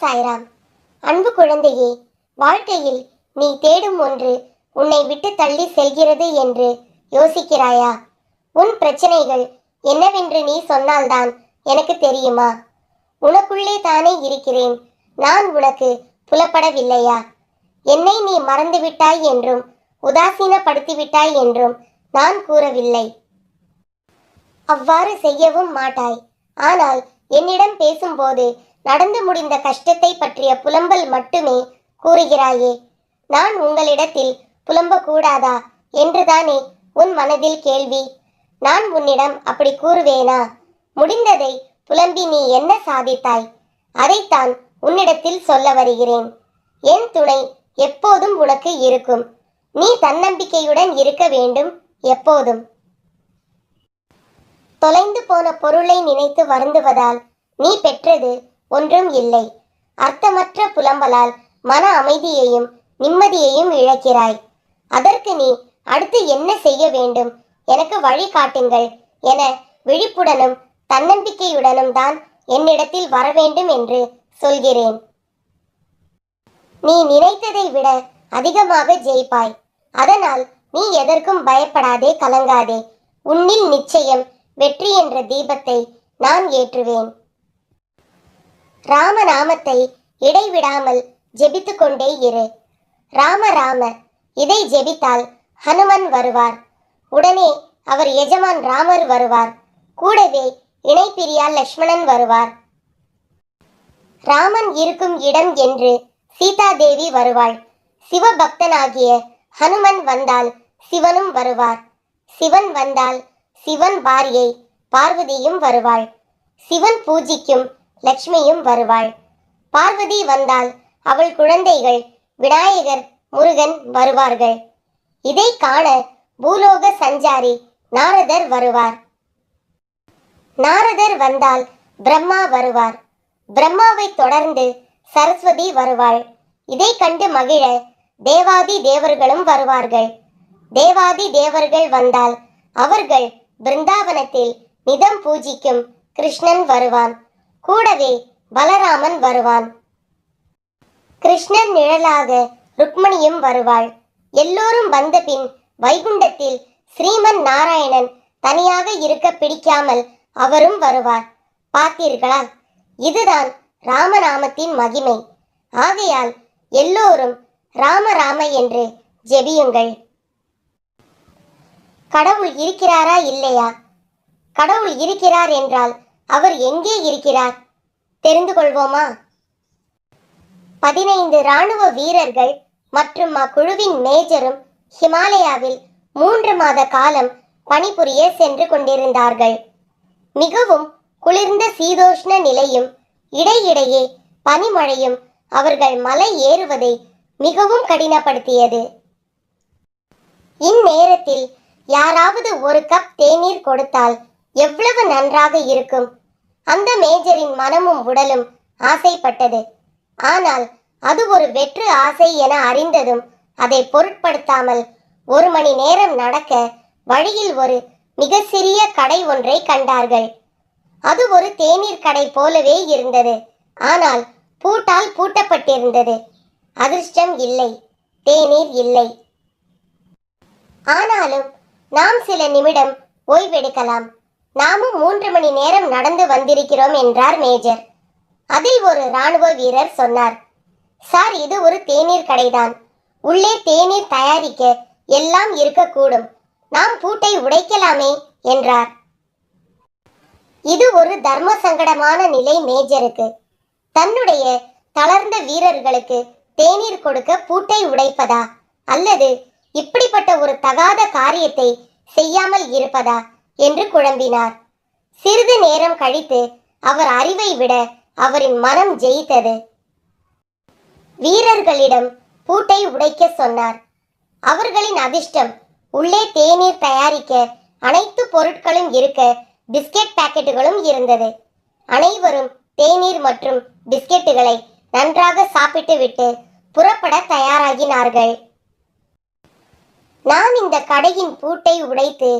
சாய்ராம். அன்பு குழந்தையே, வாழ்க்கையில் நீ தேடும் ஒன்று உன்னை விட்டு தள்ளி செல்கிறது என்று யோசிக்கிறாயா? உன் பிரச்சனைகள் என்னவென்று நீ சொன்னால்தான் எனக்கு தெரியுமா? உனக்குள்ளே தானே இருக்கிறேன். நான் உனக்கு புலப்படவில்லையா? என்னை நீ மறந்துவிட்டாய் என்றும் உதாசீனப்படுத்திவிட்டாய் என்றும் நான் கூறவில்லை. அவ்வாறு செய்யவும் மாட்டாய். ஆனால் என்னிடம் பேசும்போது நடந்து முடிந்த கஷ்டத்தை பற்றிய புலம்பல் மட்டுமே கூறுகிறாயே. நான் உங்களிடத்தில் புலம்பக்கூடாதா என்றுதானே உன் மனதில் கேள்வி. நான் உன்னிடம் அப்படி கூறுவேனா? முடிந்ததை புலம்பி நீ என்ன சாதித்தாய்? அதைத்தான் உன்னிடத்தில் சொல்ல வருகிறேன். என் துணை எப்போதும் உனக்கு இருக்கும். நீ தன்னம்பிக்கையுடன் இருக்க வேண்டும் எப்போதும். தொலைந்து போன பொருளை நினைத்து வருந்துவதால் நீ பெற்றது ஒன்றும் இல்லை. அர்த்தமற்ற புலம்பலால் மன அமைதியையும் நிம்மதியையும் இழக்கிறாய். அதற்கு நீ அடுத்து என்ன செய்ய வேண்டும், எனக்கு வழி காட்டுங்கள் என விழிப்புடனும் தன்னம்பிக்கையுடனும் தான் என்னிடத்தில் வர வேண்டும் என்று சொல்கிறேன். நீ நினைத்ததை விட அதிகமாக ஜெயிப்பாய். அதனால் நீ எதற்கும் பயப்படாதே, கலங்காதே. உன்னில் நிச்சயம் வெற்றி என்ற தீபத்தை நான் ஏற்றுவேன். ராமநாமத்தை இடைவிடாமல் ஜெபித்து கொண்டே இரு. ராம ராம இதை ஜெபித்தால் ஹனுமன் வருவார். உடனே அவர் எஜமான் ராமர் வருவார். கூடவே இணைப்பிரியால் லக்ஷ்மணன் வருவார். ராமன் இருக்கும் இடம் என்று சீதாதேவி வருவாள். சிவபக்தனாகிய ஹனுமன் வந்தால் சிவனும் வருவார். சிவன் வந்தால் சிவன் பாரியை பார்வதியும் வருவாள். சிவன் பூஜிக்கும் லக்ஷ்மியும் வருவாள். பார்வதி வந்தால் அவள் குழந்தைகள் விநாயகர், முருகன் வருவார்கள். இதை காண பூலோக சஞ்சாரி நாரதர் வருவார். நாரதர் வந்தால் பிரம்மா வருவார். பிரம்மாவை தொடர்ந்து சரஸ்வதி வருவாள். இதை கண்டு மகிழ தேவாதி தேவர்களும் வருவார்கள். தேவாதி தேவர்கள் வந்தால் அவர்கள் பிருந்தாவனத்தில் நிதம் பூஜிக்கும் கிருஷ்ணன் வருவான். கூடவே பலராமன் வருவான். கிருஷ்ணன் நிழலாக ருக்மணியும் வருவாள். எல்லோரும் வந்த பின் வைகுண்டத்தில் ஸ்ரீமன் நாராயணன் தனியாக இருக்க பிடிக்காமல் அவரும் வருவார். பார்த்தீர்களா? இதுதான் ராமநாமத்தின் மகிமை. ஆகையால் எல்லோரும் ராம ராம என்று ஜெபியுங்கள். கடவுள் இருக்கிறாரா இல்லையா? கடவுள் இருக்கிறார் என்றால் அவர் எங்கே இருக்கிறார் தெரிந்து கொள்வோமா? 15 இராணுவ வீரர்கள் மற்றும் அக்குழுவின் மேஜரும் ஹிமாலயாவில் 3 மாத காலம் பணிபுரிய சென்று கொண்டிருந்தார்கள். மிகவும் குளிர்ந்த சீதோஷ்ண நிலையும் இடையிடையே பனிமழையும் அவர்கள் மலை ஏறுவதை மிகவும் கடினப்படுத்தியது. இந்நேரத்தில் யாராவது ஒரு கப் தேநீர் கொடுத்தால் எவ்வளவு நன்றாக இருக்கும். அந்த மேஜரின் மனமும் உடலும் ஆசைப்பட்டது. ஆனால் அது ஒரு வெற்று ஆசை என அறிந்ததும் அதை பொருட்படுத்தாமல் 1 மணி நேரம் நடக்க வழியில் ஒரு மிக சிறிய கடை ஒன்றை கண்டார்கள். அது ஒரு தேநீர் கடை போலவே இருந்தது. ஆனால் பூட்டால் பூட்டப்பட்டிருந்தது. அதிர்ஷ்டம் இல்லை, தேநீர் இல்லை. ஆனாலும் நாம் சில நிமிடம் ஓய்வெடுக்கலாம். நாமும் 3 மணி நேரம் நடந்து வந்திருக்கிறோம் என்றார் மேஜர். அதில் ஒரு இராணுவ வீரர் சொன்னார், சார், இது ஒரு தேநீர் கடைதான். உள்ளே தேநீர் தயாரிக்க எல்லாம் இருக்கக்கூடும். நாம் பூட்டை உடைக்கலாமே என்றார். இது ஒரு தர்ம சங்கடமான நிலை மேஜருக்கு. தன்னுடைய தளர்ந்த வீரர்களுக்கு தேநீர் கொடுக்க பூட்டை உடைப்பதா, அல்லது இப்படிப்பட்ட ஒரு தகாத காரியத்தை செய்யாமல் இருப்பதா என்று குழம்பினார். சிறிது நேரம் கழித்து அவர் அறிவை விட அவரின் மனம் ஜெயித்தது. வீரர்களிடம் பூட்டை உடைக்க சொன்னார். அவர்களின் அதிர்ஷ்டம், உள்ளே தேநீர் தயாரிக்க அனைத்து பொருட்களும் இருக்க பிஸ்கெட் பாக்கெட்டுகளும் இருந்தது. அனைவரும் தேநீர் மற்றும் பிஸ்கெட்டுகளை நன்றாக சாப்பிட்டு விட்டு புறப்பட தயாராகினார்கள். நாம் இந்த கடையின் பூட்டை உடைத்து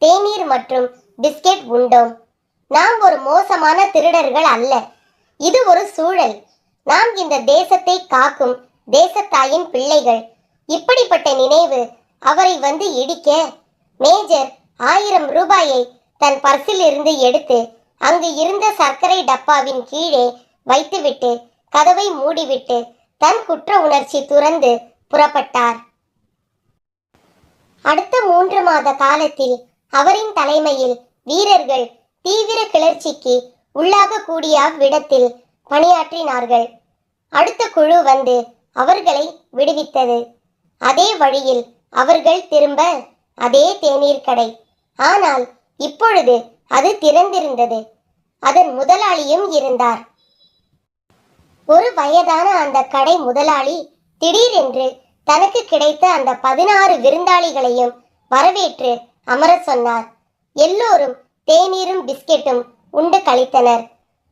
தேநீர் மற்றும் பிஸ்கெட் உண்டோம். நாம் ஒரு மோசமான திருடர்கள் அல்ல. இது ஒரு சூழல். நாம் இந்த தேசத்தை காக்கும் தேசத்தாயின் பிள்ளைகள். இப்படிப்பட்ட நினைவு அவரை வந்து இடிக்க மேஜர் 1000 ரூபாயை தன் பர்சில் இருந்து எடுத்து அங்கு இருந்த சர்க்கரை டப்பாவின் கீழே வைத்துவிட்டு கதவை மூடிவிட்டு தன் குற்ற உணர்ச்சி துறந்து புறப்பட்டார். அடுத்த 3 மாத காலத்தில் அவரின் தலைமையில் வீரர்கள் தீவிர கிளர்ச்சிக்கு உள்ளாகக்கூடிய அவ்விடத்தில் பணியாற்றினார்கள். அடுத்த குழு வந்து அவர்களை விடுவித்தது. அதே வழியில் அவர்கள் திரும்ப அதே தேநீர் கடை. ஆனால் இப்பொழுது அது திறந்திருந்தது. அதன் முதலாளியும் இருந்தார். ஒரு வயதான அந்த கடை முதலாளி திடீரென்று தனக்கு கிடைத்த அந்த 16 விருந்தாளிகளையும் வரவேற்று அமர சொன்னார். எல்லோரும் தேநீரும் பிஸ்கெட்டும் உண்டு கழித்தனர்.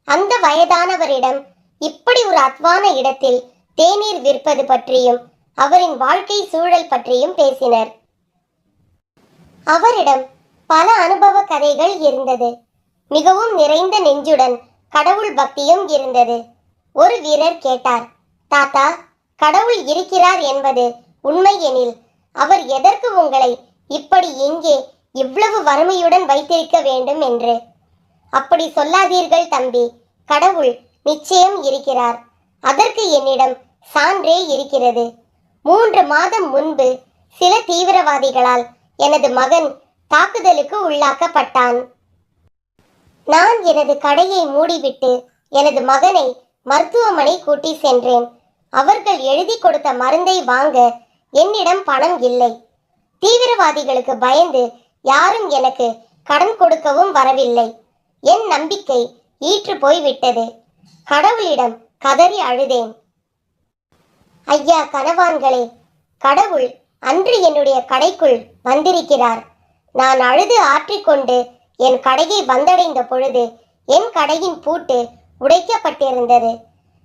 அந்த வயதானவரிடம் இப்படி ஒரு அத்வான இடத்தில் தேநீர் விற்பது பற்றியும் அவரின் வாழ்க்கை சூழல் பற்றியும் பேசினர். அவரிடம் பல அனுபவ கதைகள் இருந்தது. மிகவும் நிறைந்த நெஞ்சுடன் கடவுள் பக்தியும் இருந்தது. ஒரு வீரர் கேட்டார், தாத்தா, கடவுள் இருக்கிறார் என்பது உண்மை எனில் அவர் எதற்கு உங்களை இப்படி இங்கே இவ்வளவு வறுமையுடன் வைத்திருக்க வேண்டும் என்று? அப்படி சொல்லாதீர்கள் தம்பி, கடவுள் நிச்சயம் இருக்கிறார். அதற்கு என்னிடம் சான்றே இருக்கிறது. 3 மாதம் முன்பு சில தீவிரவாதிகளால் எனது மகன் தாக்குதலுக்கு உள்ளாக்கப்பட்டான். நான் எனது கடையை மூடிவிட்டு எனது மகனை மருத்துவமனை கூட்டி சென்றேன். அவர்கள் எழுதி கொடுத்த மருந்தை வாங்க என்னிடம் பணம் இல்லை. தீவிரவாதிகளுக்கு பயந்து யாரும் எனக்கு கடன் கொடுக்கவும் வரவில்லை. என் நம்பிக்கை ஈற்று போய்விட்டது. கடவுளிடம் கதறி அழுதேன். ஐயா கனவான்களே, கடவுள் அன்று என்னுடைய கடைக்குள் வந்திருக்கிறார். நான் அழுது ஆற்றிக்கொண்டு என் கடையை வந்தடைந்த பொழுது என் கடையின் பூட்டு உடைக்கப்பட்டிருந்தது.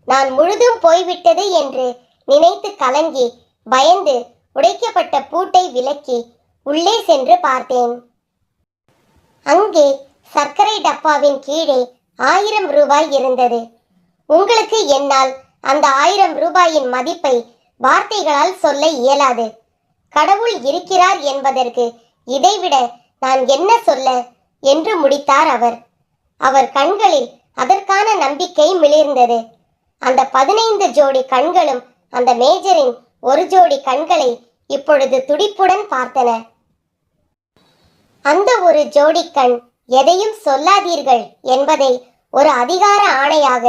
நான் முழுதும் போய்விட்டது என்று நினைத்து கலங்கி பயந்து உடைக்கப்பட்ட பூட்டை விலக்கி உள்ளே சென்று பார்த்தேன். அங்கே சர்க்கரை டப்பாவின் கீழே 1000 ரூபாய் இருந்தது. உங்களுக்கு என்னால் அந்த 1000 ரூபாயின் மதிப்பை வார்த்தைகளால் சொல்ல இயலாது. கடவுள் இருக்கிறார் என்பதற்கு இதைவிட நான் என்ன சொல்ல என்று முடித்தார் அவர். அவர் கண்களில் அதற்கான நம்பிக்கை மிளிர்ந்தது. அந்த 15 ஜோடி கண்களும் அந்த மேஜரின் ஒரு ஜோடி கண்களை இப்பொழுது துடிப்புடன் பார்த்தன. அந்த ஒரு ஜோடி கண் எதையும் சொல்லாதீர்கள் என்பதை ஒரு அதிகார ஆணையாக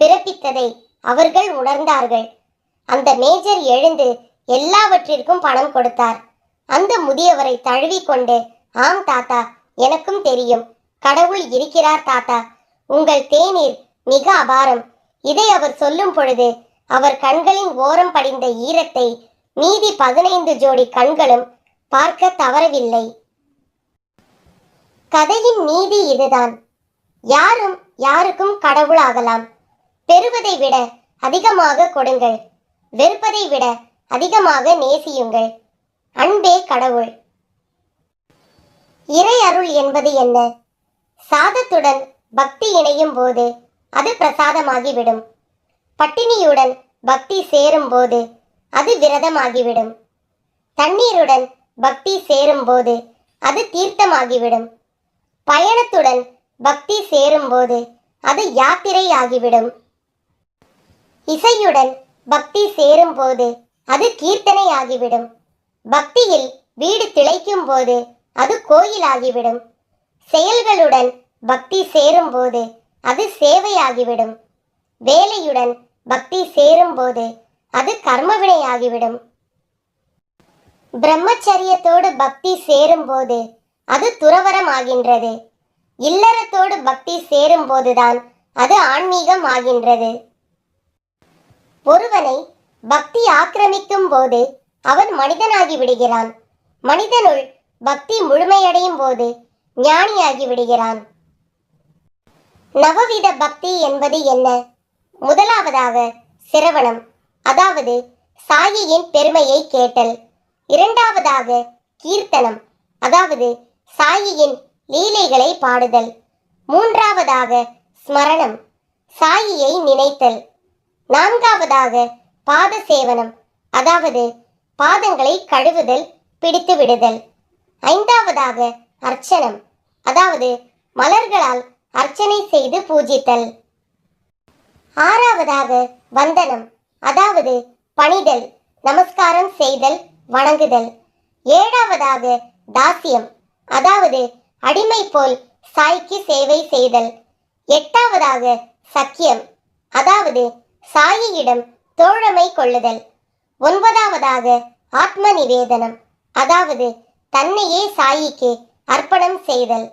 பிறப்பித்ததை அவர்கள் உணர்ந்தார்கள். அந்த மேஜர் எழுந்து எல்லாவற்றிற்கும் பணம் கொடுத்தார். அந்த முதியவரை தழுவிக்கொண்டு, ஆம் தாத்தா, எனக்கும் தெரியும், கடவுள் இருக்கிறார் தாத்தா. உங்கள் தேநீர் மிக அபாரம். இதை அவர் சொல்லும் பொழுது அவர் கண்களின் ஓரம் படிந்த ஈரத்தை மீதி 15 ஜோடி கண்களும் பார்க்க தவறவில்லை. கதையின் நீதி இதுதான். யாரும் யாருக்கும் கடவுள் ஆகலாம். பெறுவதை விட அதிகமாக கொடுங்கள். வெறுப்பதை விட அதிகமாக நேசியுங்கள். அன்பே கடவுள். இறை அருள் என்பது என்ன? சாதத்துடன் பக்தி இணையும் போது அது பிரசாதமாகிவிடும். பட்டினியுடன் பக்தி சேரும் போது அது விரதமாகிவிடும். தண்ணீருடன் பக்தி சேரும் போது அது தீர்த்தமாகிவிடும். பயணத்துடன் பக்தி சேரும் போது அது யாத்திரை ஆகிவிடும். இசையுடன் பக்தி சேரும் போது அது கீர்த்தனை ஆகிவிடும். பக்தியில் வீடு திளைக்கும் போது அது கோயிலாகிவிடும். செயல்களுடன் பக்தி சேரும் போது அது சேவையாகிவிடும். வேலையுடன் பக்தி சேரும் போது அது கர்மவினையாகிவிடும். பிரம்மச்சரியத்தோடு பக்தி சேரும் போது அது துறவரம் ஆகின்றது. இல்லறத்தோடு பக்தி சேரும் போதுதான் அது ஆன்மீகம் ஆகின்றது. ஒருவனை பக்தி ஆக்கிரமிக்கும் போது அவன் மனிதனாகி விடுகிறான். மனிதனுள் பக்தி முழுமையடையும் போது ஞானியாகி விடுகிறான். நவவித பக்தி என்பது என்ன? முதலாவதாக சிரவணம், அதாவது சாயியின் பெருமையை கேட்டல். இரண்டாவதாக கீர்த்தனம், அதாவது சாயியின் லீலைகளை பாடுதல். மூன்றாவதாக ஸ்மரணம், சாயியை நினைத்தல். நான்காவதாக பாத சேவனம், அதாவது பாதங்களை கழுவுதல், பிடித்து விடுதல். ஐந்தாவதாக அர்ச்சனம், அதாவது மலர்களால் அர்ச்சனை செய்து பூஜித்தல். ஆறாவதாக வந்தனம், அதாவது பணிதல், நமஸ்காரம் செய்தல், வணங்குதல். ஏழாவதாக தாசியம், அதாவது அடிமை போல் சாய்க்கு சேவை செய்தல். எட்டாவதாக சக்கியம், அதாவது சாயியிடம் தோழமை கொள்ளுதல். ஒன்பதாவதாக ஆத்ம நிவேதனம், அதாவது தன்னையே சாயிக்கு அர்ப்பணம் செய்தல்.